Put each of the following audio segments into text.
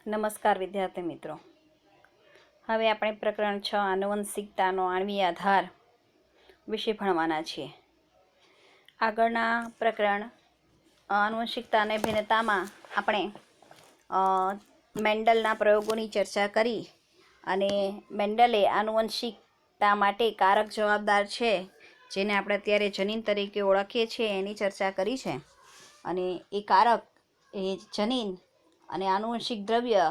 નમસ્કાર વિદ્યાર્થી મિત્રો. હવે આપણે પ્રકરણ 6 આનુવંશિકતાનો આણ્વીય આધાર વિશે ભણવાના છીએ. આગળના પ્રકરણ આનુવંશિકતા અને ભિન્નતામાં આપણે મેન્ડલના પ્રયોગોની ચર્ચા કરી અને મેન્ડલે આનુવંશિકતા માટે કારક જવાબદાર છે જેને આપણે અત્યારે જનીન તરીકે ઓળખીએ છીએ એની ચર્ચા કરી છે. અને એ કારક એ જનીન અને આનુવંશિક દ્રવ્ય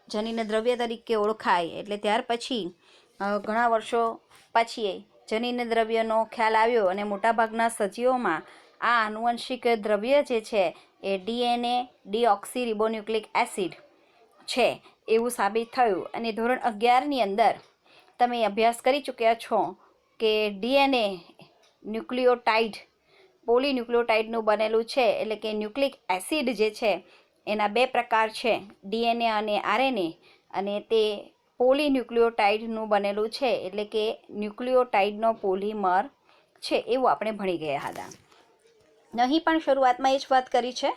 જનીન દ્રવ્ય તરીકે ઓળખાય. એટલે ત્યાર પછી ઘણા વર્ષો પછી જનીન દ્રવ્યનો ખ્યાલ આવ્યો અને મોટાભાગના સજીવોમાં આ આનુવંશિક દ્રવ્ય જે છે એ DNA ડીઓક્સી રિબોન્યુક્લિક એસિડ છે એવું સાબિત થયું. અને ધોરણ 11ની અંદર તમે અભ્યાસ કરી ચૂક્યા છો કે DNA ન્યુક્લિયોટાઇડ પોલીન્યુક્લિયોટાઇડનું બનેલું છે. એટલે કે ન્યુક્લિક એસિડ જે છે એના બે પ્રકાર છે, DNA અને RNA, અને તે પોલીન્યુક્લિયોટાઇડનું બનેલું છે. એટલે કે ન્યુક્લિયોટાઇડનો પોલિમર છે એવું આપણે ભણી ગયા હતા. અહીં પણ શરૂઆતમાં એ જ વાત કરી છે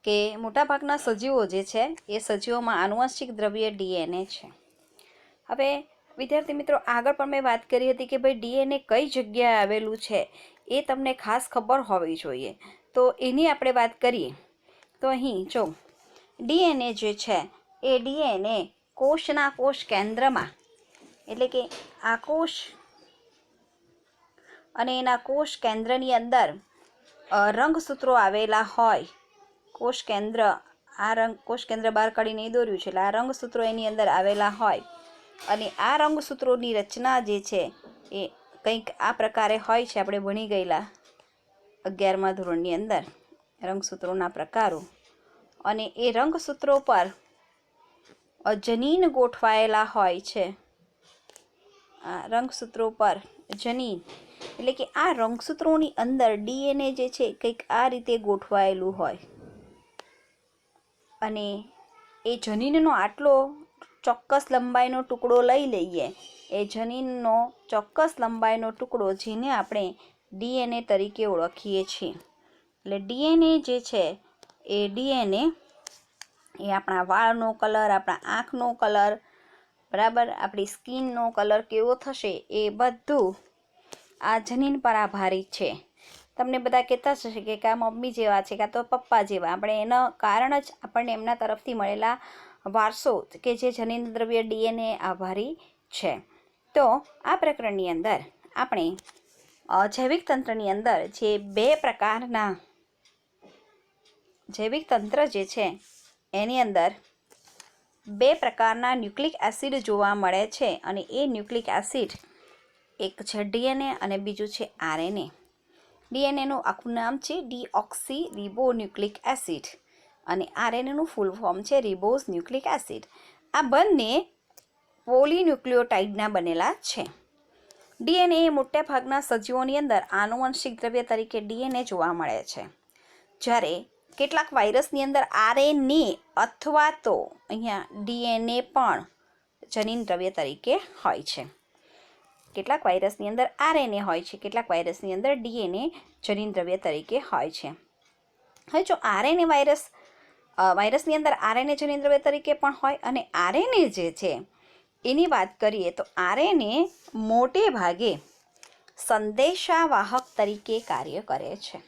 કે મોટાભાગના સજીવો જે છે એ સજીવોમાં આનુવંશિક દ્રવ્ય DNA છે. હવે વિદ્યાર્થી મિત્રો, આગળ પણ મેં વાત કરી હતી કે ભાઈ DNA કઈ જગ્યાએ આવેલું છે એ તમને ખાસ ખબર હોવી જોઈએ. તો એની આપણે વાત કરીએ તો અહીં જો DNA જે છે એ DNA કોષના કોષ કેન્દ્રમાં, એટલે કે આ કોષ અને એના કોષ કેન્દ્રની અંદર રંગસૂત્રો આવેલા હોય. કોષ કેન્દ્ર બહાર કાઢીને દોર્યું છે એટલે આ રંગસૂત્રો એની અંદર આવેલા હોય. અને આ રંગસૂત્રોની રચના જે છે એ કંઈક આ પ્રકારે હોય છે. આપણે ભણી ગયેલા 11મા ધોરણની અંદર રંગસૂત્રોના પ્રકારો. અને એ રંગસૂત્રો પર જનીન ગોઠવાયેલા હોય છે. આ રંગસૂત્રો પર જનીન, એટલે કે આ રંગસૂત્રોની અંદર DNA જે છે કંઈક આ રીતે ગોઠવાયેલું હોય. અને એ જનીનનો આટલો ચોક્કસ લંબાઈનો ટુકડો લઈ લઈએ. એ જનીનનો ચોક્કસ લંબાઈનો ટુકડો જેને આપણે DNA તરીકે ઓળખીએ છીએ. એટલે DNA જે છે એ DNA એ આપણા વાળનો કલર, આપણા આંખનો કલર, બરાબર, આપણી સ્કિનનો કલર કેવો થશે એ બધું આ જનીન પર આધારિત છે. તમને બધા કહેતા હશે કે આ મમ્મી જેવા છે કાં તો પપ્પા જેવા. આપણે એનું કારણ જ આપણને એમના તરફથી મળેલા વારસો કે જે જનીન દ્રવ્ય DNA આભારી છે. તો આ પ્રકરણની અંદર આપણે જૈવિક તંત્રની અંદર જે બે પ્રકારના જૈવિક તંત્ર જે છે એની અંદર બે પ્રકારના ન્યુક્લિક એસિડ જોવા મળે છે. અને એ ન્યુક્લિક એસિડ એક છે DNA અને બીજું છે RNA. DNAનું આખું નામ છે ડીઓક્સી રિબોન્યુક્લિક એસિડ અને RNAનું ફૂલ ફોર્મ છે રિબોઝ ન્યુક્લિક એસિડ. આ બંને પોલીન્યુક્લિયોટાઇડના બનેલા છે. DNA એ મોટાભાગના સજીવોની અંદર આનુવંશિક દ્રવ્ય તરીકે DNA જોવા મળે છે. જ્યારે કેટલાક વાયરસની અંદર RNA અથવા તો અહીંયા DNA પણ જનીન દ્રવ્ય તરીકે હોય છે. કેટલાક વાયરસની અંદર RNA હોય છે, કેટલાક વાયરસની અંદર DNA જનીન દ્રવ્ય તરીકે હોય છે. હવે જો RNA વાયરસની અંદર RNA જનીન દ્રવ્ય તરીકે પણ હોય અને RNA જે છે એની વાત કરીએ તો RNA મોટે ભાગે સંદેશાવાહક તરીકે કાર્ય કરે છે.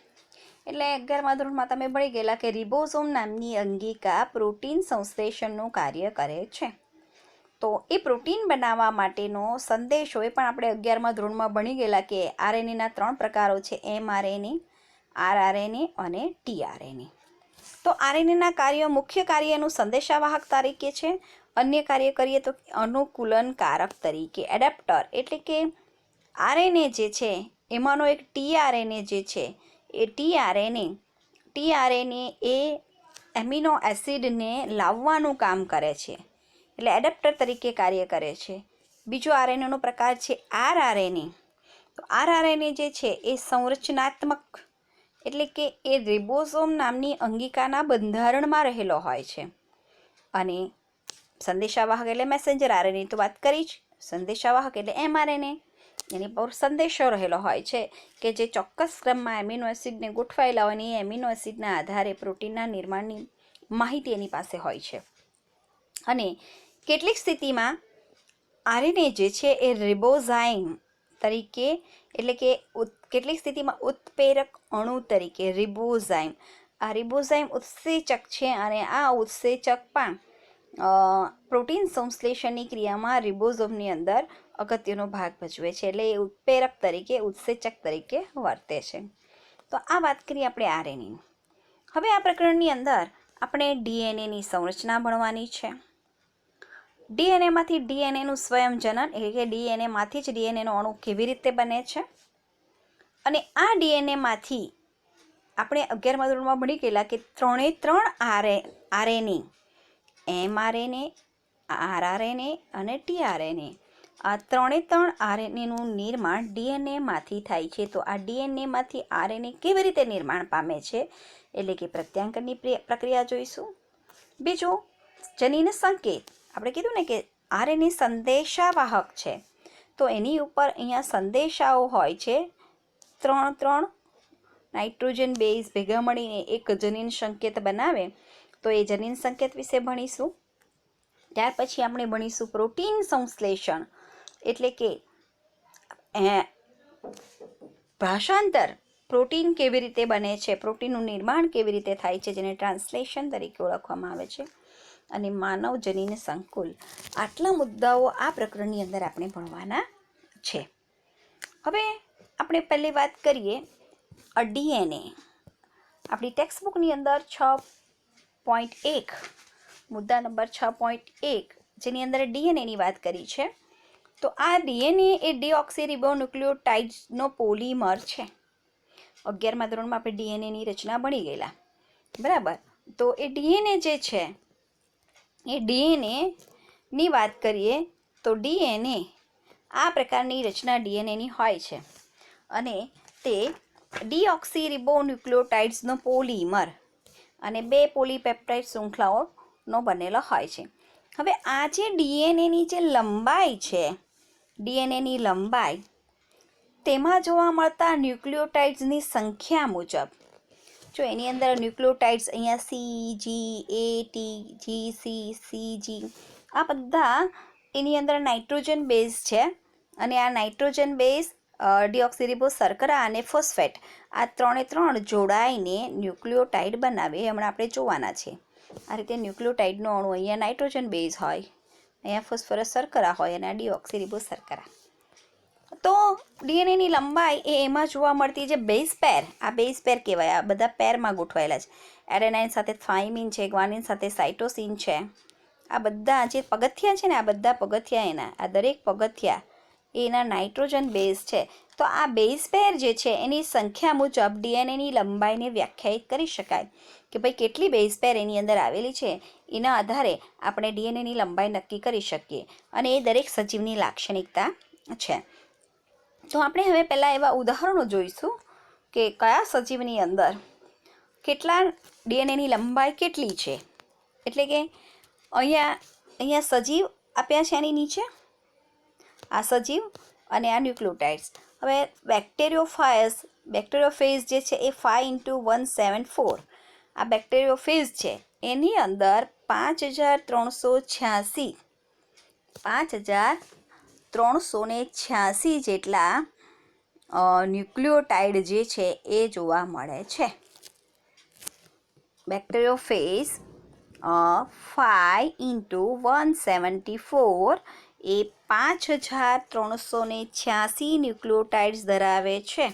એટલે 11મા ધોરણમાં તમે ભણી ગયેલા કે રિબોઝોમ નામની અંગિકા પ્રોટીન સંશ્લેષણનું કાર્ય કરે છે. તો એ પ્રોટીન બનાવવા માટેનો સંદેશો એ પણ આપણે 11મા ધોરણમાં ભણી ગયેલા કે RNAના 3 પ્રકારો છે, mRNA, rRNA અને tRNA. તો RNAના કાર્ય મુખ્ય કાર્યનું સંદેશાવાહક તરીકે છે. અન્ય કાર્ય કરીએ તો અનુકૂલનકારક તરીકે, એડેપ્ટર. એટલે કે RNA જે છે એમાંનો એક tRNA જે છે એ tRNA એ એમિનો એસિડને લાવવાનું કામ કરે છે. એટલે એડેપ્ટર તરીકે કાર્ય કરે છે. બીજો RNAનો પ્રકાર છે rRNA. તો rRNA જે છે એ સંરચનાત્મક, એટલે કે એ રિબોઝોમ નામની અંગિકાના બંધારણમાં રહેલો હોય છે. અને સંદેશાવાહક એટલે મેસેન્જર RNA તો વાત કરી જ. સંદેશાવાહક એટલે mRNA, એની પર સંદેશો રહેલો હોય છે કે જે ચોક્કસ ક્રમમાં એમિનો એસિડને ગોઠવાયેલા હોય અને એ એમિનો એસિડના આધારે પ્રોટીનના નિર્માણની માહિતી એની પાસે હોય છે. અને કેટલીક સ્થિતિમાં આરએનએ જે છે એ રિબોઝાઇમ તરીકે, એટલે કે કેટલીક સ્થિતિમાં ઉત્પ્રેરક અણુ તરીકે રિબોઝાઇમ, આ રિબોઝાઇમ ઉત્સેચક છે અને આ ઉત્સેચક પણ પ્રોટીન સંશ્લેષણની ક્રિયામાં રિબોઝોમની અંદર અગત્યનો ભાગ ભજવે છે, એટલે એ ઉત્પ્રેરક તરીકે, ઉત્સેચક તરીકે વર્તે છે. તો આ વાત કરીએ આપણે આરએનએની. હવે આ પ્રકરણની અંદર આપણે ડીએનએની સંરચના ભણવાની છે. ડીએનએમાંથી ડીએનએનું સ્વયંજનન, એટલે કે ડીએનએમાંથી જ ડીએનએનો અણુ કેવી રીતે બને છે, અને આ ડીએનએમાંથી આપણે 11મા ધોરણમાં ભણી ગયેલા કે 3 આરએનએ, એમઆરએનએ, આરઆરએનએ અને ટીઆરએનએ, આ 3 આરએનએનું નિર્માણ ડીએનએમાંથી થાય છે. તો આ ડીએનએમાંથી આરએનએ કેવી રીતે નિર્માણ પામે છે, એટલે કે પ્રત્યાંકનની પ્રક્રિયા જોઈશું. બીજું, જનીન સંકેત. આપણે કીધું ને કે આરએનએ સંદેશાવાહક છે, તો એની ઉપર અહીંયા સંદેશાઓ હોય છે. 3 નાઇટ્રોજન બેઝ ભેગા મળીને એક જનીન સંકેત બનાવે, તો એ જનીન સંકેત વિશે ભણીશું. ત્યાર પછી આપણે ભણીશું પ્રોટીન સંશ્લેષણ, એટલે કે ભાષાંતર, પ્રોટીન કેવી રીતે બને છે, પ્રોટીનનું નિર્માણ કેવી રીતે થાય છે, જેને ટ્રાન્સલેશન તરીકે ઓળખવામાં આવે છે, અને માનવ જનીન સંકુલ. આટલા મુદ્દાઓ આ પ્રકરણની અંદર આપણે ભણવાના છે. હવે આપણે પહેલી વાત કરીએ ડીએનએ. આપણી ટેક્સ્ટબુકની અંદર 6.1 મુદ્દા નંબર 6.1 જેની અંદર ડીએનએની વાત કરી છે. તો આ ડીએનએ એ ડીઓક્સીરિબોન્યુક્લિયોટાઇડ્સનો પોલિમર છે. 11મા ધોરણમાં આપણે ડીએનએની રચના ભણી ગયેલા, બરાબર. તો એ ડીએનએ જે છે, એ ડીએનએની વાત કરીએ તો ડીએનએ આ પ્રકારની રચના ડીએનએની હોય છે, અને તે ડીઓક્સીરિબોન્યુક્લિયોટાઇડ્સનો પોલિમર અને 2 પોલીપેપ્ટાઇડ શૃંખલાઓનો બનેલો હોય છે. હવે આ જે ડીએનએની જે લંબાઈ છે, ડીએનએની લંબાઈ, તેમાં જોવા મળતા ન્યુક્લિયોટાઇડ્સની સંખ્યા મુજબ, જો એની અંદર ન્યુક્લિયોટાઇડ્સ અહીંયા CGATGCCG આ બધા એની અંદર નાઇટ્રોજન બેઝ છે, અને આ નાઇટ્રોજન બેઝ ડીઓક્સીરિબો શર્કરા અને ફોસ્ફેટ આ 3 જોડાઈને ન્યુક્લિયોટાઇડ બનાવે, હમણાં આપણે જોવાના છે. આ રીતે ન્યુક્લિયોટાઇડનો અણુ અહીંયા નાઇટ્રોજન બેઝ હોય, અહીંયા ફોસ્ફરસ શર્કરા હોય અને આ ડીઓક્સીરિબો શર્કરા. તો ડીએનએની લંબાઈ એ એમાં જોવા મળતી જે બેઝ પેર, આ બેઝ પેર કહેવાય, આ બધા પેરમાં ગોઠવાયેલા છે. એડેનાઇન સાથે થાઇમિન છે, ગ્વાનિન સાથે સાઇટોસિન છે. આ બધા જે પગથિયા છે ને, આ બધા પગથિયા એના, આ દરેક પગથિયા એના નાઇટ્રોજન બેઝ છે. તો આ બેઝ પેર જે છે એની સંખ્યા મુજબ ડીએનએની લંબાઈને વ્યાખ્યાયિત કરી શકાય કે ભાઈ કેટલી બેઝ પેર એની અંદર આવેલી છે, એના આધારે આપણે ડીએનએની લંબાઈ નક્કી કરી શકીએ, અને એ દરેક સજીવની લાક્ષણિકતા છે. તો આપણે હવે પહેલાં એવા ઉદાહરણો જોઈશું કે કયા સજીવની અંદર કેટલા ડીએનએની લંબાઈ કેટલી છે. એટલે કે અહીંયા સજીવ આપ્યા છે એની નીચે, આ સજીવ અને આ ન્યુક્લિયોટાઇડ્સ. હવે બેક્ટેરિયોફેઝ જે છે એ 5×174, આ બેક્ટેરિયોફેઝ છે એની અંદર 5386 જેટલા ન્યુક્લિયોટાઇડ જે છે એ જોવા મળે છે. બેક્ટેરિયોફેઝ 5×174 એ 5386 ન્યુક્લિયોટાઇડ્સ ધરાવે છે.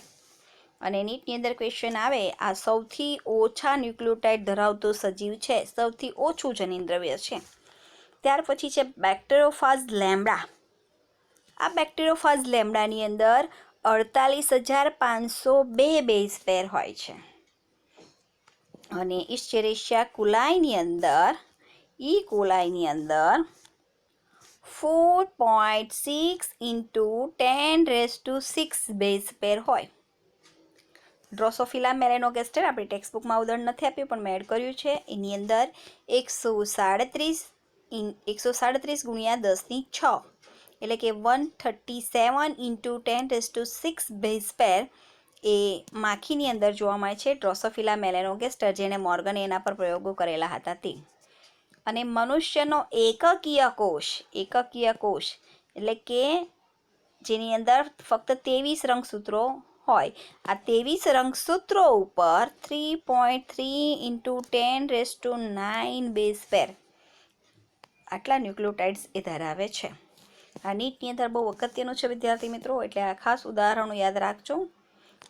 અને નીટની અંદર ક્વેશ્ચન આવે, આ સૌથી ઓછા ન્યુક્લિયોટાઇડ ધરાવતો સજીવ છે, સૌથી ઓછું જનીન દ્રવ્ય છે. ત્યાર પછી છે બેક્ટેરિયોફાજ લેમ્ડા. આ બેક્ટેરિયોફાજ લેમ્ડાની અંદર 48502 બેઝ પેર હોય છે. અને ઇસ્ચેરેશિયા કોલાઈની અંદર 4.6 × 10⁻⁶ બેઝ પેર હોય. ડ્રોસોફિલા મેલેનોગેસ્ટર આપણી ટેક્સ્ટબુકમાં ઉદાહરણ નથી આપ્યું પણ મેં એડ કર્યું છે. એની અંદર 137 × 10⁶ એટલે કે 137 × 10⁶ બેઝ પેર એ માખીની અંદર જોવા મળે છે, ડ્રોસોફિલા મેલેનોગેસ્ટર, જેણે મોર્ગને એના પર પ્રયોગો કરેલા હતા તે. અને મનુષ્યનો એકકીય કોષ એટલે કે જેની અંદર ફક્ત 23 રંગસૂત્રો હોય, આ 23 રંગસૂત્રો ઉપર 3.3 × 10⁹ બેઝ પેર આટલા ન્યુક્લિયોટાઇડ્સ એ ધરાવે છે. આ નીટની અંદર બહુ અગત્યનું છે વિદ્યાર્થી મિત્રો, એટલે આ ખાસ ઉદાહરણો યાદ રાખજો.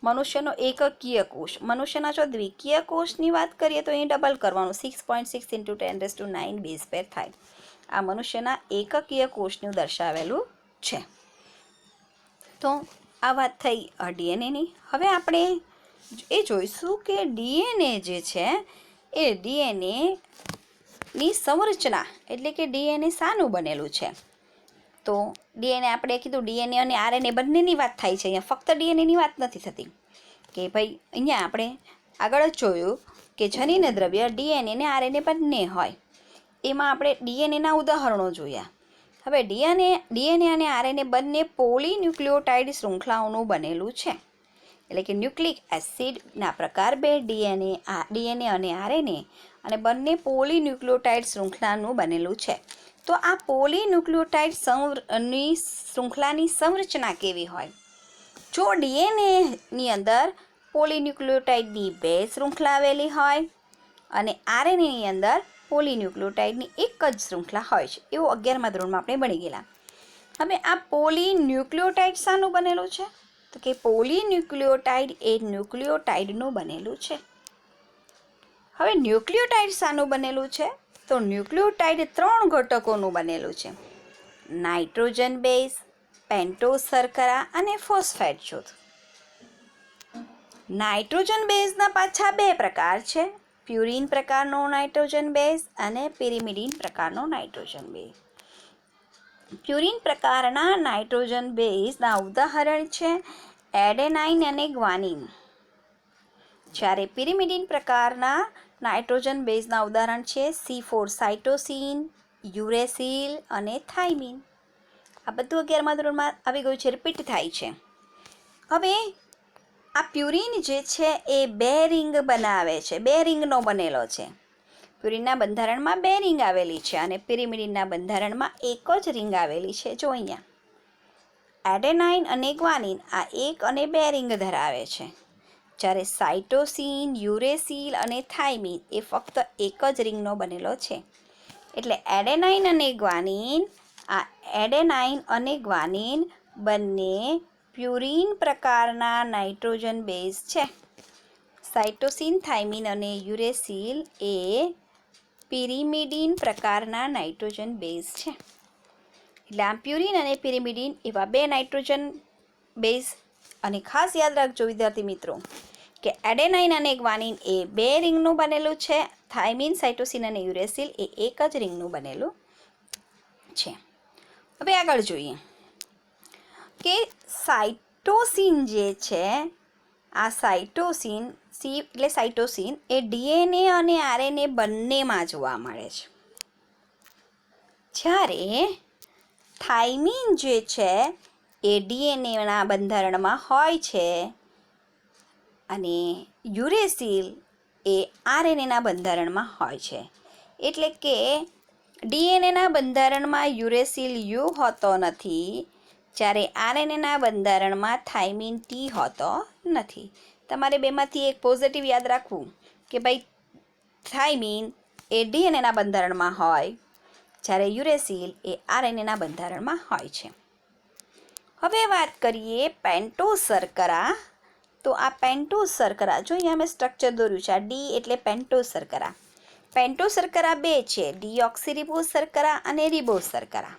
મનુષ્યનો એકકીય કોષ, મનુષ્યના જો દ્વિકીય કોષની વાત કરીએ તો અહીં ડબલ કરવાનું, 6.6 × 10⁹ બેઝ પેર થાય. આ મનુષ્યના એકકીય કોષનું દર્શાવેલું છે. તો આ વાત થઈ ડીએનએની. હવે આપણે એ જોઈશું કે ડીએનએ જે છે એ ડીએનએની સંરચના એટલે કે ડીએનએ શાનું બનેલું છે. તો ડીએનએ આપણે કીધું ડીએનએ અને આરએનએ બંનેની વાત થાય છે, અહીંયા ફક્ત ડીએનએની વાત નથી થતી. કે ભાઈ અહીંયા આપણે આગળ જ જોયું કે જનીન દ્રવ્ય ડીએનએ અને આરએનએ બંને હોય, એમાં આપણે ડીએનએના ઉદાહરણો જોયા. હવે ડીએનએ અને આરએનએ બંને પોલીન્યુક્લિયોટાઇડ શૃંખલાઓનું બનેલું છે, એટલે કે ન્યુક્લિક એસિડના પ્રકાર બે ડીએનએ અને આરએનએ અને બંને પોલીન્યુક્લિયોટાઇડ શૃંખલાનું બનેલું છે. તો આ પોલીન્યુક્લિયોટાઇડ શૃંખલાની સંરચના કેવી હોય? જો ડીએનએની અંદર પોલીન્યુક્લિયોટાઇડની 2 શૃંખલા આવેલી હોય અને આરએનએની અંદર પોલીન્યુક્લિયોટાઇડની એક જ શૃંખલા હોય છે, એવું 11મા ધોરણમાં આપણે ભણી ગયેલા. હવે આ પોલીન્યુક્લિયોટાઇડ શાનું બનેલું છે? તો કે પોલીન્યુક્લિયોટાઇડ એ ન્યુક્લિયોટાઇડનું બનેલું છે. હવે ન્યુક્લિયોટાઇડ શાનું બનેલું છે? તો ન્યુક્લિયોટાઇડ 3 ઘટકોનું બનેલું છે: નાઇટ્રોજન બેઝ, પેન્ટોઝ શર્કરા અને ફોસ્ફેટ જૂથ. નાઇટ્રોજન બેઝના પાછા 2 પ્રકાર છે: પ્યુરિન પ્રકારનો નાઇટ્રોજન બેઝ અને પિરિમિડિન પ્રકારનો નાઇટ્રોજન બેઝ. પ્યુરિન પ્રકારના નાઇટ્રોજન બેઝના ઉદાહરણ છે એડેનાઇન અને ગ્વાનિન, જ્યારે પિરિમિડિન પ્રકારના નાઇટ્રોજન બેઝના ઉદાહરણ છે C4 સાઇટોસિન, યુરેસિલ અને થાઇમિન. આ બધું 11મા ધોરણમાં આવી ગયું છે, રિપીટ થાય છે. હવે આ પ્યુરિન જે છે એ 2 રિંગ બનાવે છે, 2 રિંગનો બનેલો છે. પ્યુરિનના બંધારણમાં 2 રિંગ આવેલી છે અને પિરિમિડિનના બંધારણમાં એક જ રિંગ આવેલી છે. જો અહીંયા એડેનાઇન અને ગ્વાનિન આ 1 અને 2 રિંગ ધરાવે છે, જ્યારે સાઇટોસિન, યુરેસિલ અને થાઇમિન એ ફક્ત એક જ રિંગનો બનેલો છે. એટલે એડેનાઇન અને ગ્વાનિન બંને પ્યુરિન પ્રકારના નાઇટ્રોજન બેઝ છે. સાઇટોસિન, થાઇમિન અને યુરેસિલ એ પિરિમિડિન પ્રકારના નાઇટ્રોજન બેઝ છે. એટલે આમ પ્યુરિન અને પિરિમિડિન એવા 2 નાઇટ્રોજન બેઝ. અને ખાસ યાદ રાખજો વિદ્યાર્થી મિત્રો કે એડેનાઇન અને ગ્વાનિન એ 2 રિંગનું બનેલું છે, થાઇમિન, સાઇટોસિન અને યુરેસિલ એ એક જ રિંગનું બનેલું છે. હવે આગળ જોઈએ કે સાઇટોસિન જે છે, આ સાઇટોસિન એટલે સાઇટોસિન એ ડીએનએ અને આરએનએ બંનેમાં જોવા મળે છે, જ્યારે થાઇમિન જે છે એ ડીએનએના બંધારણમાં હોય છે અને યુરેસિલ એ આરએનએના બંધારણમાં હોય છે. એટલે કે ડીએનએના બંધારણમાં યુરેસિલ યુ હોતો નથી, જ્યારે આરએનએના બંધારણમાં થાઇમિન ટી હોતો નથી. તમારે બેમાંથી એક પોઝિટિવ યાદ રાખવું કે ભાઈ થાઇમિન એ ડીએનએના બંધારણમાં હોય, જ્યારે યુરેસિલ એ આરએનએના બંધારણમાં હોય છે. હવે વાત કરીએ પેન્ટોઝ શર્કરા. તો આ પેન્ટોઝ શર્કરા, જો અહીંયા મેં સ્ટ્રક્ચર દોર્યું છે, આ ડી એટલે પેન્ટોઝ શર્કરા. પેન્ટોઝ શર્કરા 2 છે, ડીઓક્સીરિબોઝ શર્કરા અને રિબોઝ શર્કરા.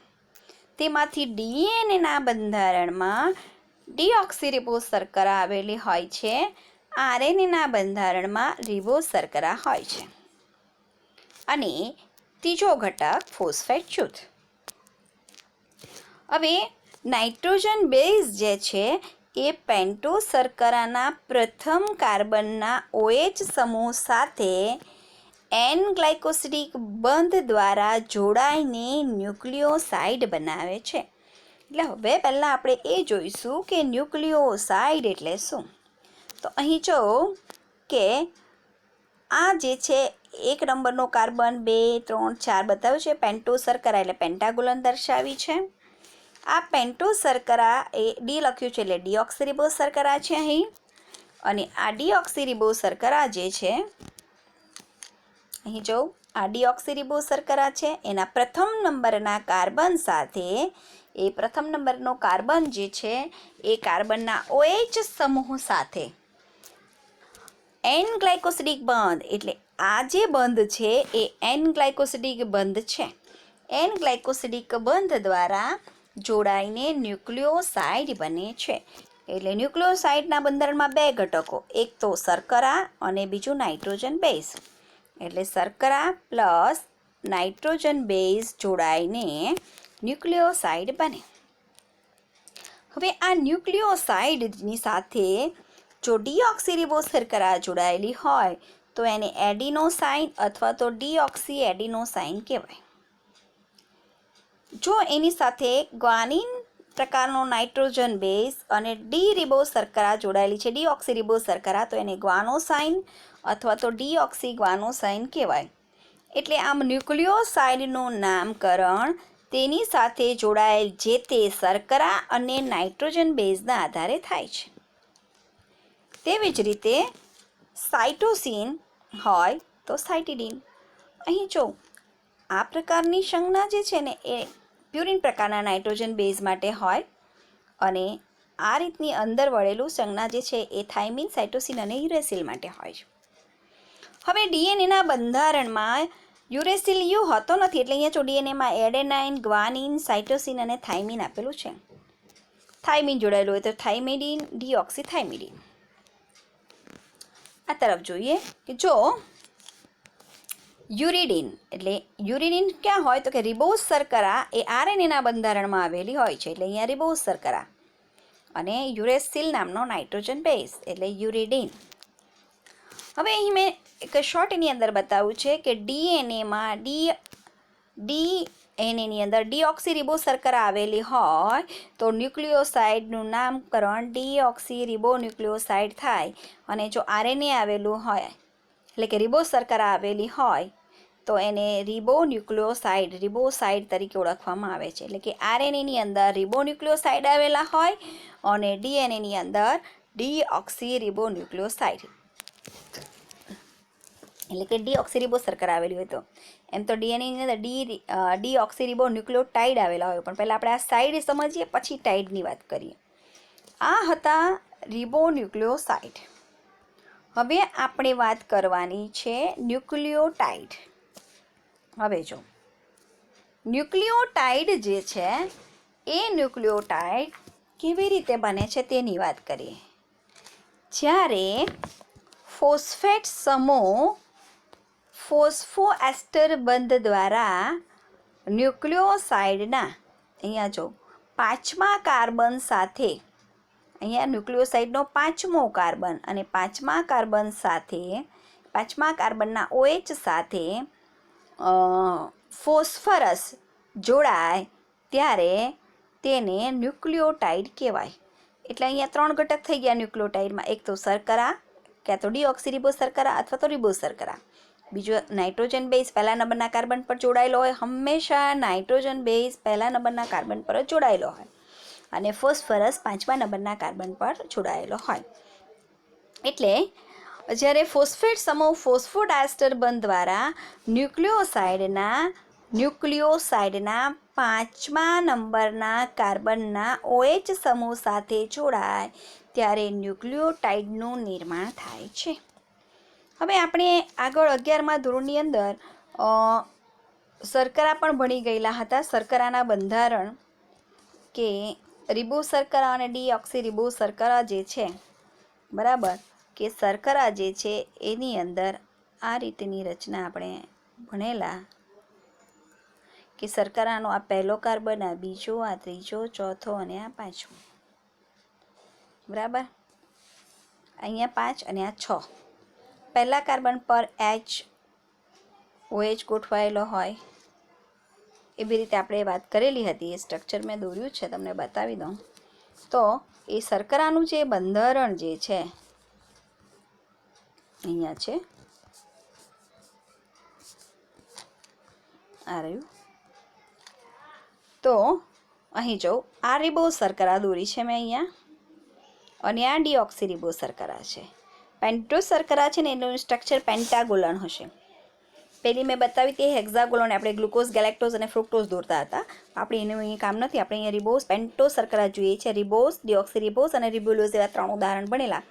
તેમાંથી ડીએનએના બંધારણમાં ડીઓક્સીરિબોઝ શર્કરા આવેલી હોય છે, આરએનએના બંધારણમાં રિબોઝ શર્કરા હોય છે. અને ત્રીજો ઘટક ફોસ્ફેટ જૂથ. હવે નાઇટ્રોજન બેઝ જે છે એ પેન્ટોઝ શર્કરાના પ્રથમ કાર્બનના OH સમૂહ સાથે N-ગ્લાયકોસિડિક બંધ દ્વારા જોડાઈને ન્યુક્લિયોસાઇડ બનાવે છે. એટલે હવે પહેલાં આપણે એ જોઈશું કે ન્યુક્લિયોસાઇડ એટલે શું. તો અહીં જો કે આ જે છે એક નંબરનો કાર્બન 2, 3, 4 બતાવ્યું છે. પેન્ટોઝ શર્કરા એટલે પેન્ટાગોનલ દર્શાવી છે. આ પેન્ટોઝ શર્કરા એ ડી લખ્યું છે એટલે ડીઓક્સીરિબોઝ શર્કરા છે અહીં. અને આ ડીઓક્સીરિબોઝ શર્કરા જે છે અહીં જો આ ડીઓક્સીરિબોઝ શર્કરા છે એના પ્રથમ નંબરના કાર્બન સાથે એ પ્રથમ નંબરનો કાર્બન જે છે એ કાર્બનના OH સમૂહ સાથે એન ગ્લાયકોસિડિક બંધ એટલે આ જે બંધ છે એ એન ગ્લાયકોસિડિક બંધ છે. એન ગ્લાયકોસિડિક બંધ દ્વારા જોડાઈને ન્યુક્લિયોસાઇડ બને છે. એટલે ન્યુક્લિયોસાઇડના બંધારણમાં બે ઘટકો, એક તો શર્કરા અને બીજું નાઇટ્રોજન બેઝ. એટલે શર્કરા પ્લસ નાઇટ્રોજન બેઝ જોડાઈને ન્યુક્લિયોસાઇડ બને. હવે આ ન્યુક્લિયોસાઇડની સાથે જો ડીઓક્સીરિબોઝ શર્કરા જોડાયેલી હોય તો એને એડિનોસાઇન અથવા તો ડીઓક્સી એડિનોસાઇન કહેવાય. જો એની સાથે ગ્વાનિન પ્રકારનો નાઇટ્રોજન બેઝ અને ડી રિબોઝ શર્કરા જોડાયેલી છે, ડીઓક્સીરિબોઝ શર્કરા, તો એને ગ્વાનોસાઇન અથવા તો ડીઓક્સી ગ્વાનોસાઇન કહેવાય. એટલે આમ ન્યુક્લિયોસાઇડનું નામકરણ તેની સાથે જોડાયેલ જે તે શર્કરા અને નાઇટ્રોજન બેઝના આધારે થાય છે. તેવી જ રીતે સાઇટોસિન હોય તો સાઇટિડીન. અહીં જો આ પ્રકારની સંજ્ઞા જે છે ને એ પ્યુરિન પ્રકારના નાઇટ્રોજન બેઝ માટે હોય અને આ રીતની અંદર વળેલું સંજ્ઞા જે છે એ થાઇમિન, સાઇટોસિન અને યુરેસિલ માટે હોય છે. હવે ડીએનએના બંધારણમાં યુરેસિલ યુ હોતો નથી એટલે અહીંયા જો ડીએનએમાં એડેનાઇન, ગ્વાનિન, સાઇટોસિન અને થાઇમિન આપેલું છે. થાઇમિન જોડાયેલું હોય તો થાઇમિડીન, ડીઓક્સી થાઇમિડીન. આ તરફ જોઈએ કે જો યુરિડીન એટલે યુરિડીન ક્યાં હોય તો કે રિબોઝ શર્કરા એ આરએનએના બંધારણમાં આવેલી હોય છે એટલે અહીંયા રિબોઝ શર્કરા અને યુરેસિલ નામનો નાઇટ્રોજન બેઝ એટલે યુરિડીન. હવે અહીં મેં એક શોર્ટની અંદર બતાવ્યું છે કે ડીએનએમાં ડીએનએની અંદર ડીઓક્સીરિબોઝ શર્કરા આવેલી હોય તો ન્યુક્લિયોસાઇડનું નામકરણ ડીઓક્સીરિબોન્યુક્લિયોસાઇડ થાય. અને જો આરએનએ આવેલું હોય એટલે કે રિબોઝ શર્કરા આવેલી હોય તો એને રિબોસાઇડ તરીકે ઓળખવામાં આવે છે. એટલે કે આરએનએની અંદર રિબોન્યુક્લિયોસાઇડ આવેલા હોય અને ડીએનએની અંદર ડીઓક્સીરિબોન્યુક્લિયોસાઇડ એટલે કે ડીઓક્સીરિબોઝ શર્કરા આવેલી હોય તો એમ તો ડીએનએની અંદર ડીઓક્સીરિબોન્યુક્લિયોટાઇડ આવેલા હોય પણ પહેલાં આપણે આ સાઇડ સમજીએ પછી ટાઇડની વાત કરીએ. આ હતા રિબોન્યુક્લિયોસાઇડ. હવે આપણે વાત કરવાની છે ન્યુક્લિયોટાઇડ. હવે જો ન્યુક્લિયોટાઇડ જે છે એ ન્યુક્લિયોટાઇડ કેવી રીતે બને છે તેની વાત કરીએ. જ્યારે ફોસ્ફેટ સમૂહ ફોસ્ફોએસ્ટર બંધ દ્વારા ન્યુક્લિયોસાઇડના અહીંયા જો 5મા કાર્બન સાથે અહીંયા ન્યુક્લિયોસાઇડનો 5મો કાર્બન અને 5મા કાર્બન સાથે 5મા કાર્બનના OH સાથે ફોસ્ફરસ જોડાય ત્યારે તેને ન્યુક્લિયોટાઇડ કહેવાય. એટલે અહીંયા 3 ઘટક થઈ ગયા ન્યુક્લિયોટાઇડમાં. એક તો શર્કરા ક્યાં તો ડીઓક્સીરિબોઝ શર્કરા અથવા તો રિબોઝ શર્કરા. બીજો નાઇટ્રોજન બેઝ પહેલા નંબરના કાર્બન પર જોડાયેલો હોય. હંમેશા નાઇટ્રોજન બેઝ પહેલા નંબરના કાર્બન પર જ જોડાયેલો હોય અને ફોસ્ફરસ 5મા નંબરના કાર્બન પર જોડાયેલો હોય. એટલે જ્યારે ફોસ્ફેટ સમૂહ ફોસ્ફોડાયસ્ટર બંધ દ્વારા ન્યુક્લિયોસાઇડના 5મા નંબરના કાર્બનના OH સમૂહ સાથે જોડાય ત્યારે ન્યુક્લિયોટાઇડનું નિર્માણ થાય છે. હવે આપણે આગળ 11મા ધોરણની અંદર શર્કરા પણ ભણી ગયેલા હતા. શર્કરાના બંધારણ કે રિબોઝ શર્કરા અને ડીઓક્સીરિબોઝ શર્કરા જે છે બરાબર કે શર્કરા જે છે એની અંદર આ રીતની રચના આપણે ભણેલા કે શર્કરાનો આ પહેલો કાર્બન, આ બીજો, આ ત્રીજો, ચોથો અને આ 5મો. બરાબર. અહીંયા 5 અને આ 6. પહેલા કાર્બન પર OH ગોઠવાયેલો હોય. એવી રીતે આપણે વાત કરેલી હતી. એ સ્ટ્રક્ચર મેં દોર્યું છે, તમને બતાવી દઉં. તો એ શર્કરાનું જે બંધારણ જે છે અહીંયા છે આ રહ્યું. તો અહીં જો આ રિબોઝ શર્કરા દોરી છે મેં અહીંયા, અને આ ડીઓક્સી રિબોઝ શર્કરા છે. પેન્ટોઝ શર્કરા છે ને એનું સ્ટ્રક્ચર પેન્ટાગોલન હશે. પેલી મેં બતાવી તે હેક્ઝાગોલન, આપણે ગ્લુકોઝ, ગેલેક્ટોઝ અને ફ્રુક્ટોઝ દોરતા હતા. આપણે એનું અહીં કામ નથી. આપણે અહીંયા રિબોઝ પેન્ટોઝ શર્કરા જોઈએ છે. રિબોઝ, ડીઓક્સી રિબોઝ અને રિબ્યુલોઝ એવા 3 ઉદાહરણ ભણેલા.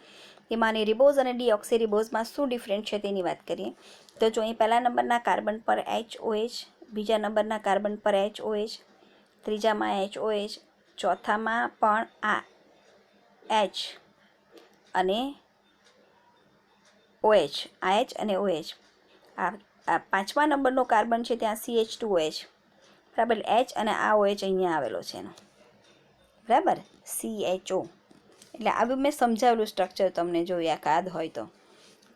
એમાંની રિબોઝ અને ડીઓક્સી રિબોઝમાં શું ડિફરન્ટ છે તેની વાત કરીએ. તો જો અહીં પહેલા નંબરના કાર્બન પર HOH, બીજા નંબરના કાર્બન પર HOH, ત્રીજામાં HOH, ચોથામાં પણ આ H અને OH, આ H અને OH. આ 5મા નંબરનો કાર્બન છે ત્યાં CH2OH, બરાબર. H અને આ OH અહીંયા આવેલો છે એનો, બરાબર. CHO. એટલે આવી મેં સમજાવેલું સ્ટ્રક્ચર તમને જો યાદ હોય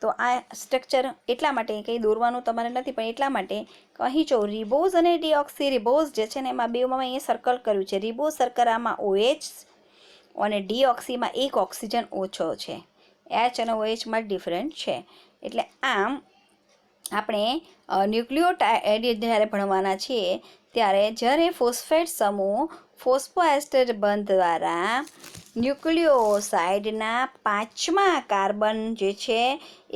તો આ સ્ટ્રક્ચર એટલા માટે કંઈ દોરવાનું તમારે નથી, પણ એટલા માટે કે અહીં જો રિબોઝ અને ડીઓક્સી રિબોઝ જે છે ને એમાં બેમાં અહીંયા સર્કલ કર્યું છે. રિબોઝ શર્કરામાં OH અને ડીઓક્સીમાં 1 ઓક્સિજન ઓછો છે. H અને OHમાં ડિફરન્ટ છે. એટલે આમ આપણે ન્યુક્લિયોટાઇડ જ્યારે ભણવાના છીએ ત્યારે જ્યારે ફોસ્ફેટ સમૂહ ફોસ્ફોએસ્ટર બંધ દ્વારા ન્યુક્લિયોસાઇડના 5મા કાર્બન જે છે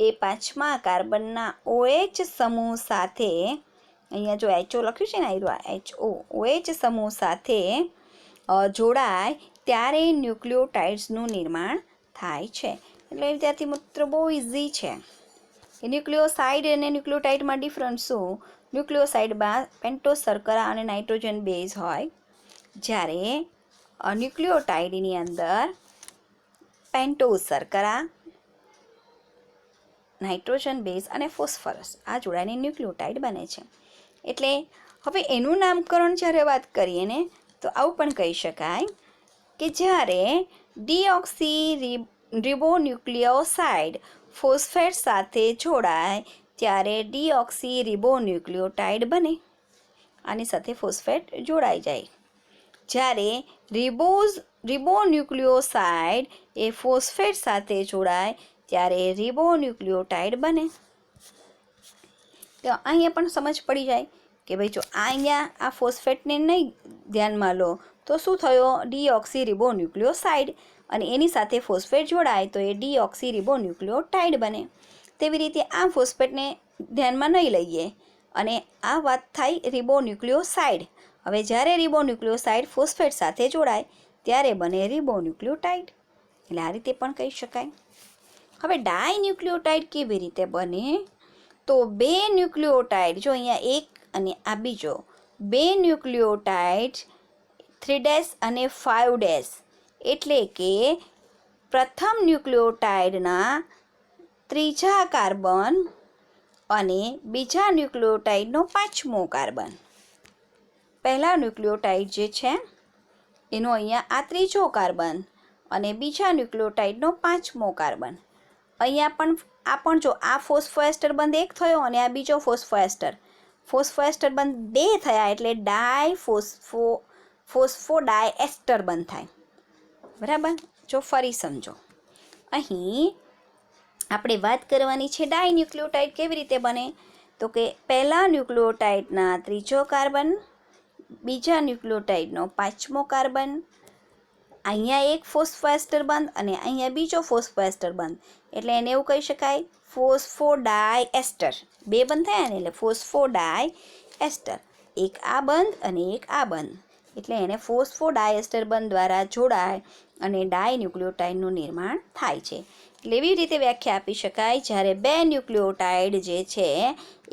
એ 5મા કાર્બનના OH સમૂહ સાથે, અહીંયા જો HO લખ્યું છે ને, HO, OH સમૂહ સાથે જોડાય ત્યારે ન્યુક્લિયોટાઇડ્સનું નિર્માણ થાય છે. એટલે વિદ્યાર્થી મિત્રો બહુ ઇઝી છે. ન્યુક્લિયોસાઇડ અને ન્યુક્લિયોટાઇડમાં ડિફરન્સ શું? ન્યુક્લિયોસાઇડમાં પેન્ટોઝ શર્કરા અને નાઇટ્રોજન બેઝ હોય, જ્યારે ન્યુક્લિયોટાઇડની અંદર પેન્ટોઝ શર્કરા, નાઇટ્રોજન બેઝ અને ફોસ્ફરસ આ જોડાઈને ન્યુક્લિયોટાઇડ બને છે. એટલે હવે એનું નામકરણ જ્યારે વાત કરીએ ને તો આવું પણ કહી શકાય કે જ્યારે ડીઓક્સી રિબોન્યુક્લિયોસાઇડ ફોસ્ફેટ સાથે જોડાય ત્યારે ડીઓક્સી રિબોન્યુક્લિયોટાઇડ બને. આની સાથે ફોસ્ફેટ જોડાઈ જાય. જ્યારે રિબોન્યુક્લિયોસાઇડ એ ફોસ્ફેટ સાથે જોડાય ત્યારે રિબોન્યુક્લિયોટાઇડ બને. તો અહીંયા પણ સમજ પડી જાય કે ભાઈ જો અહીંયા આ ફોસ્ફેટને નહીં ધ્યાનમાં લો તો શું થયો? ડીઓક્સી રિબોન્યુક્લિયોસાઇડ, અને એની સાથે ફોસ્ફેટ જોડાય તો એ ડીઓક્સી રિબોન્યુક્લિયોટાઇડ બને. તેવી રીતે આ ફોસ્ફેટને ધ્યાનમાં નહીં લઈએ અને આ વાત થાય રિબોન્યુક્લિયોસાઇડ. હવે જ્યારે રિબોન્યુક્લિયોસાઇડ ફોસ્ફેટ સાથે જોડાય ત્યારે બને રિબોન્યુક્લિયોટાઇડ. એટલે આ રીતે પણ કહી શકાય. હવે ડાયન્યુક્લિયોટાઇડ કેવી રીતે બને? તો 2 ન્યુક્લિયોટાઇડ, જો અહીંયા એક અને આ બીજો, 2 ન્યુક્લિયોટાઇડ 3' અને 5' એટલે કે પ્રથમ ન્યુક્લિયોટાઇડના ત્રીજા કાર્બન અને બીજા ન્યુક્લિયોટાઇડનો 5મો કાર્બન. પહેલા ન્યુક્લિયોટાઇડ જે છે એનો અહીંયા આ ત્રીજો કાર્બન અને બીજા ન્યુક્લિયોટાઇડનો 5મો કાર્બન. અહીંયા પણ જો આ ફોસ્ફોએસ્ટર બંધ એક થયો અને આ બીજો ફોસ્ફોએસ્ટર બંધ 2 થયા એટલે ફોસ્ફોડાયએસ્ટર બંધ થાય, બરાબર. જો ફરી સમજો, અહીં આપણે વાત કરવાની છે ડાયન્યુક્લિયોટાઇડ કેવી રીતે બને. તો કે પહેલા ન્યુક્લિયોટાઇડના ત્રીજો કાર્બન, બીજા ન્યુક્લિયોટાઇડનો 5મો કાર્બન, અહીંયા એક ફોસ્ફોએસ્ટર બંધ અને અહીંયા બીજો ફોસ્ફોએસ્ટર બંધ, એટલે એને એવું કહી શકાય ફોસ્ફોડાયએસ્ટર. 2 બંધ થયા ને એટલે ફોસ્ફોડાયએસ્ટર. એક આ બંધ અને એક આ બંધ, એટલે એને ફોસ્ફોડાયએસ્ટર બંધ દ્વારા જોડાય અને ડાયન્યુક્લિયોટાઇડનું નિર્માણ થાય છે. એટલે એવી રીતે વ્યાખ્યા આપી શકાય જ્યારે 2 ન્યુક્લિયોટાઇડ જે છે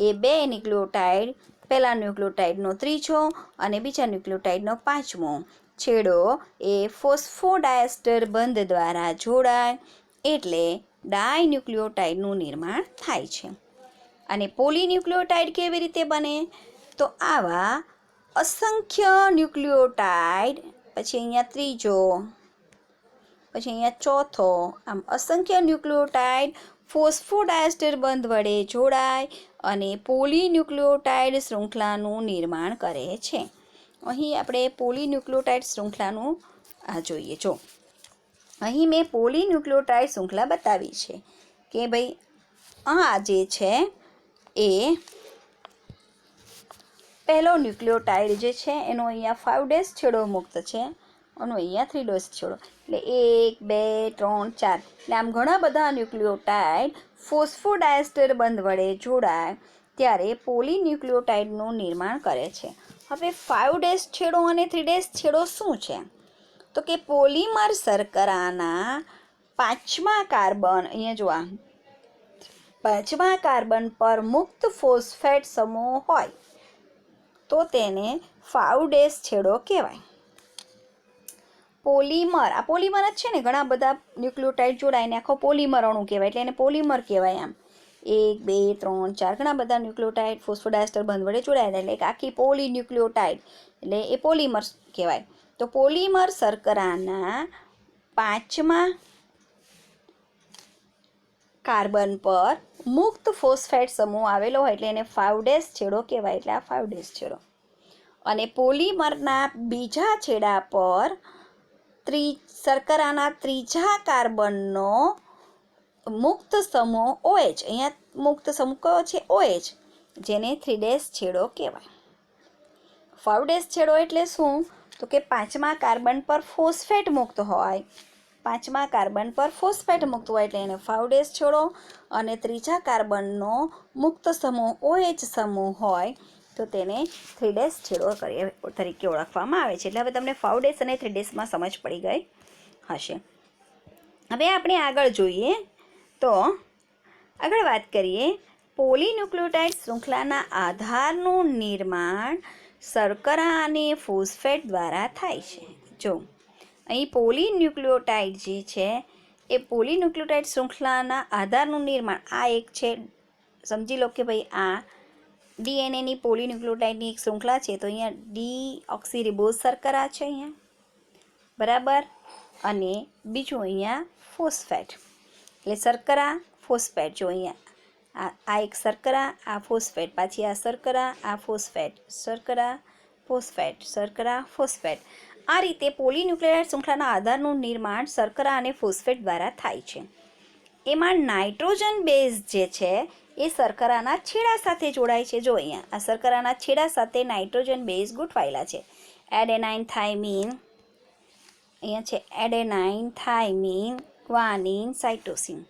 એ 2 ન્યુક્લિયોટાઇડ પહેલા ન્યુક્લિયોટાઇડનો ત્રીજો અને બીજા ન્યુક્લિયોટાઇડનો 5મો છેડો એ ફોસ્ફોડાયએસ્ટર બંધ દ્વારા જોડાય એટલે ડાયન્યુક્લિયોટાઇડનું નિર્માણ થાય છે. અને પોલીન્યુક્લિયોટાઇડ કેવી રીતે બને? તો આવા અસંખ્ય ન્યુક્લિયોટાઇડ, પછી અહીંયા ત્રીજો, પછી અહીંયા ચોથો, આમ અસંખ્ય ન્યુક્લિયોટાઇડ ફોસ્ફોડાયએસ્ટર બંધ વડે જોડાય અને પોલીન્યુક્લિયોટાઇડ શૃંખલાનું નિર્માણ કરે છે. અહીં આપણે પોલીન્યુક્લિયોટાઇડ શૃંખલાનું આ જોઈએ. જો અહીં મેં પોલીન્યુક્લિયોટાઇડ શૃંખલા બતાવી છે કે ભાઈ આ જે છે એ પહેલો ન્યુક્લિયોટાઇડ જે છે એનો અહીંયા 5' છેડો મુક્ત છે, અને અહીંયા 3' છેડો, એટલે 1 2 3 4, એટલે આમ ઘણા બધા ન્યુક્લિયોટાઇડ ફોસ્ફોડાયસ્ટર બંધ વડે જોડાય ત્યારે પોલીન્યુક્લિયોટાઇડનું નિર્માણ કરે છે. હવે 5' છેડો અને 3' છેડો શું છે? તો કે પોલિમર શર્કરાના 5મા કાર્બન, અહીંયા જો 5મા કાર્બન પર મુક્ત ફોસ્ફેટ સમૂહ હોય તો તેને 5' છેડો કહેવાય. પોલિમર, આ પોલિમર જ છે ને, ઘણા બધા ન્યુક્લિયોટાઇડ જોડાઈને આખો પોલિમર અણુ કહેવાય, એટલે એને પોલિમર કહેવાય. આમ 1 2 3 4 ઘણા બધા ન્યુક્લિયોટાઇડ ફોસ્ફોડાયસ્ટર બંધ વડે જોડાયા, એટલે એક આખી પોલીન્યુક્લિયોટાઇડ, એટલે એ પોલિમર કહેવાય. તો પોલિમર શર્કરાના 5મા કાર્બન પર મુક્ત ફોસ્ફેટ સમૂહ આવેલો હોય એટલે એને 5' છેડો કહેવાય, એટલે આ 5' છેડો. અને પોલિમરના બીજા છેડા પર શર્કરાના 3જા કાર્બનનો મુક્ત સમૂહ OH, અહીંયા મુક્ત સમૂહ કયો છે? OH, જેને 3' છેડો કહેવાય. 5' છેડો એટલે શું? તો કે 5મા કાર્બન પર ફોસ્ફેટ મુક્ત હોય, 5મા કાર્બન પર ફોસ્ફેટ મુક્ત હોય એટલે એને 5' છેડો, અને 3જા કાર્બનનો મુક્ત સમૂહ OH સમૂહ હોય તો તેને 3' છેડો તરીકે ઓળખવામાં આવે છે. એટલે હવે તમને 5' અને 3'માં સમજ પડી ગઈ હશે. હવે આપણે આગળ જોઈએ તો આગળ વાત કરીએ, પોલીન્યુક્લિયોટાઇડ શૃંખલાના આધારનું નિર્માણ શર્કરા અને ફોસ્ફેટ દ્વારા થાય છે. જો અહીં પોલીન્યુક્લિયોટાઇડ જે છે એ પોલીન્યુક્લિયોટાઇડ શૃંખલાના આધારનું નિર્માણ, આ એક છે, સમજી લો કે ભાઈ આ ડીએનએની પોલીન્યુક્લિયોટાઇડની એક શૃંખલા છે, તો અહીંયા ડીઓક્સીરિબોઝ શર્કરા છે અહીંયા, બરાબર, અને બીજું અહીંયા ફોસ્ફેટ, એટલે શર્કરા ફોસ્ફેટ. જો અહીંયા આ એક શર્કરા, આ ફોસ્ફેટ, પાછી આ શર્કરા, આ ફોસ્ફેટ, શર્કરા ફોસ્ફેટ, શર્કરા ફોસ્ફેટ. આ રીતે પોલીન્યુક્લિયોટાઇડ શૃંખલાના આધારનું નિર્માણ શર્કરા અને ફોસ્ફેટ દ્વારા થાય છે. એમાં નાઇટ્રોજન બેઝ જે છે એ શર્કરાના છેડા સાથે જોડાય છે. જો અહીંયા આ શર્કરાના છેડા સાથે નાઇટ્રોજન બેઝ ગોઠવાયેલા છે. એડેનાઇન થાઇમીન, અહીંયા છે એડેનાઇન થાઇમીન ગ્વાનિન સાઇટોસિન,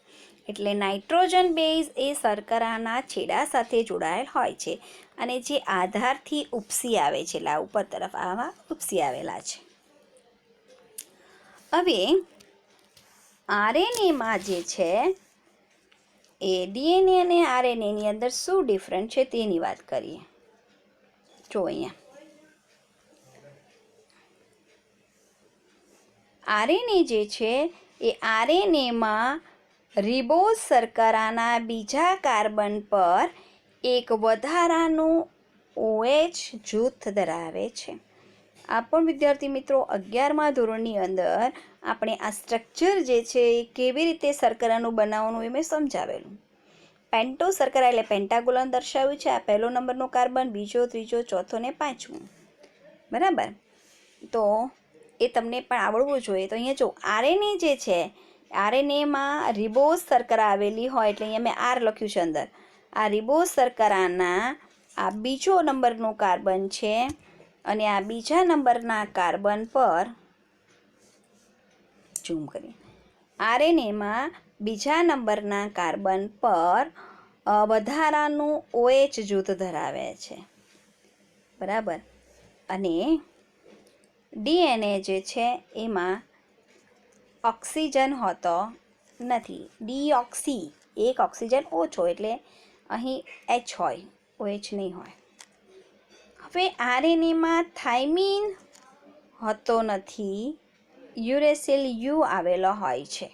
એટલે નાઇટ્રોજન બેઝ એ શર્કરાના છેડા સાથે જોડાયેલ હોય છે, અને જે આધારથી ઉપસી આવે છે, એટલે આ ઉપર તરફ આવા ઉપસી આવેલા છે. હવે આરએનએમાં જે છે એ ડીએનએ અને આરએનએની અંદર શું ડિફરન્ટ છે તેની વાત કરીએ. જો અહીંયા આરએનએ જે છે એ આરએનએમાં રિબોઝ શર્કરાના બીજા કાર્બન પર એક વધારાનું OH જૂથ ધરાવે છે. આ પણ વિદ્યાર્થી મિત્રો 11મા ધોરણની અંદર આપણે આ સ્ટ્રક્ચર જે છે એ કેવી રીતે શર્કરાનું બનાવવાનું એ મેં સમજાવેલું. પેન્ટો શર્કરા એટલે પેન્ટાગોનલ દર્શાવ્યું છે. આ પહેલો નંબરનો કાર્બન, બીજો, ત્રીજો, ચોથો ને 5મું, બરાબર. તો એ તમને પણ આવડવું જોઈએ. તો અહીંયા જો આરએનએ જે છે, આરએનએમાં રિબોઝ શર્કરા આવેલી હોય, એટલે અહીંયા મેં R લખ્યું છે અંદર. આ રિબોઝ શર્કરાના આ બીજો નંબરનું કાર્બન છે, અને આ બીજા નંબરના કાર્બન પર ઝૂમ કરીએ, આરએનએમાં બીજા નંબરના કાર્બન પર વધારાનું OH જૂથ ધરાવે છે, બરાબર. અને ડીએનએ જે છે એમાં ઓક્સિજન હોતો નથી, ડીઓક્સી, એક ઓક્સિજન ઓછો, એટલે અહીં H હોય, OH નહીં હોય. હવે આરએનએમાં થાઇમીન હોતો નથી, યુરેસિલ યુ આવેલો હોય છે.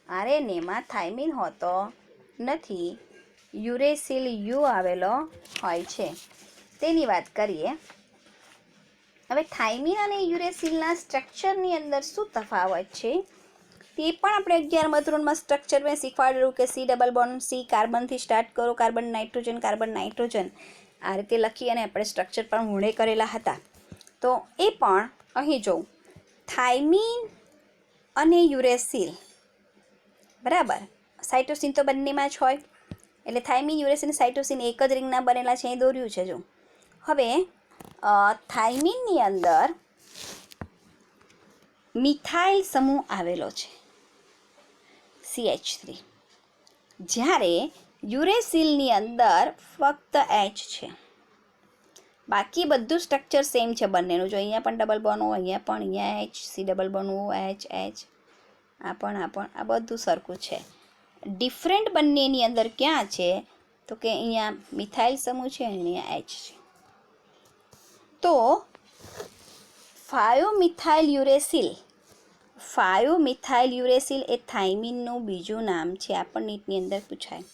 આરએનએમાં થાઇમીન હોતો નથી, યુરેસિલ યુ આવેલો હોય છે. તેની વાત કરીએ. હવે થાઇમીન અને યુરેસિલના સ્ટ્રક્ચરની અંદર શું તફાવત છે તે પણ આપણે 11મા ધોરણમાં સ્ટ્રક્ચર મેં શીખવાડેલું કે C ડબલ બોન્ડ C, કાર્બનથી સ્ટાર્ટ કરો, કાર્બન નાઇટ્રોજન, આ રીતે લખી અને આપણે સ્ટ્રક્ચર પણ મૂળે કરેલા હતા. તો એ પણ અહીં જો થાઇમીન અને યુરેસિલ, બરાબર, સાઇટોસિન તો બંનેમાં જ હોય, એટલે થાઇમીન, યુરેસિલ, સાઇટોસિન એક જ રિંગના બનેલા છે, એ દોર્યું છે. જો હવે થાઇમિનની અંદર મિથાઇલ સમૂહ આવેલો છે CH3, જ્યારે યુરેસિલની અંદર ફક્ત H છે. બાકી બધું સ્ટ્રક્ચર સેમ છે બંનેનું. જો અહીંયા પણ ડબલ બોન્ડ હોય, અહીંયા પણ, અહીંયા H, C ડબલ બોન્ડ હોય, H, આ બધું સરખું છે. ડિફરન્ટ બંનેની અંદર ક્યાં છે તો કે અહીંયા મિથાઇલ સમૂહ છે અને અહીંયા H છે. તો 5-મિથાઇલ યુરેસિલ એ થાઇમિનનું બીજું નામ છે. આ પણ નીટની અંદર પૂછાય.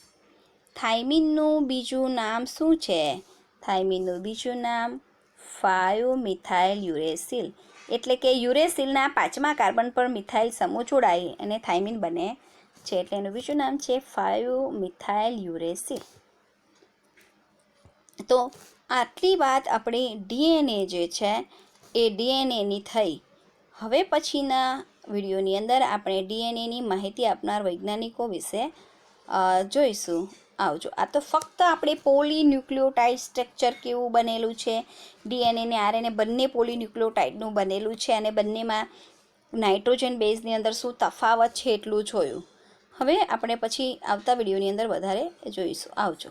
થાઇમિનનું બીજું નામ શું છે? થાઇમિનનું બીજું નામ 5-મિથાઇલ યુરેસિલ. એટલે કે યુરેસિલના 5મા કાર્બન પર મિથાઇલ સમૂહ જોડાઈ અને થાઇમિન બને છે. એટલે એનું બીજું નામ છે 5-મિથાઇલ યુરેસિલ. તો આટલી વાત આપણી DNA જે છે એ DNAની થઈ. હવે પછીના વિડીયોની અંદર આપણે DNAની માહિતી આપનાર વૈજ્ઞાનિકો વિશે જોઈશું. આવજો. આ તો ફક્ત આપણે પોલીન્યુક્લિયોટાઇડ સ્ટ્રક્ચર કેવું બનેલું છે, DNA અને RNA બંને પોલીન્યુક્લિયોટાઇડનું બનેલું છે અને બંનેમાં નાઇટ્રોજન બેઝની અંદર શું તફાવત છે એટલું જોયું. હવે આપણે પછી આવતા વિડીયોની અંદર વધારે જોઈશું. આવજો.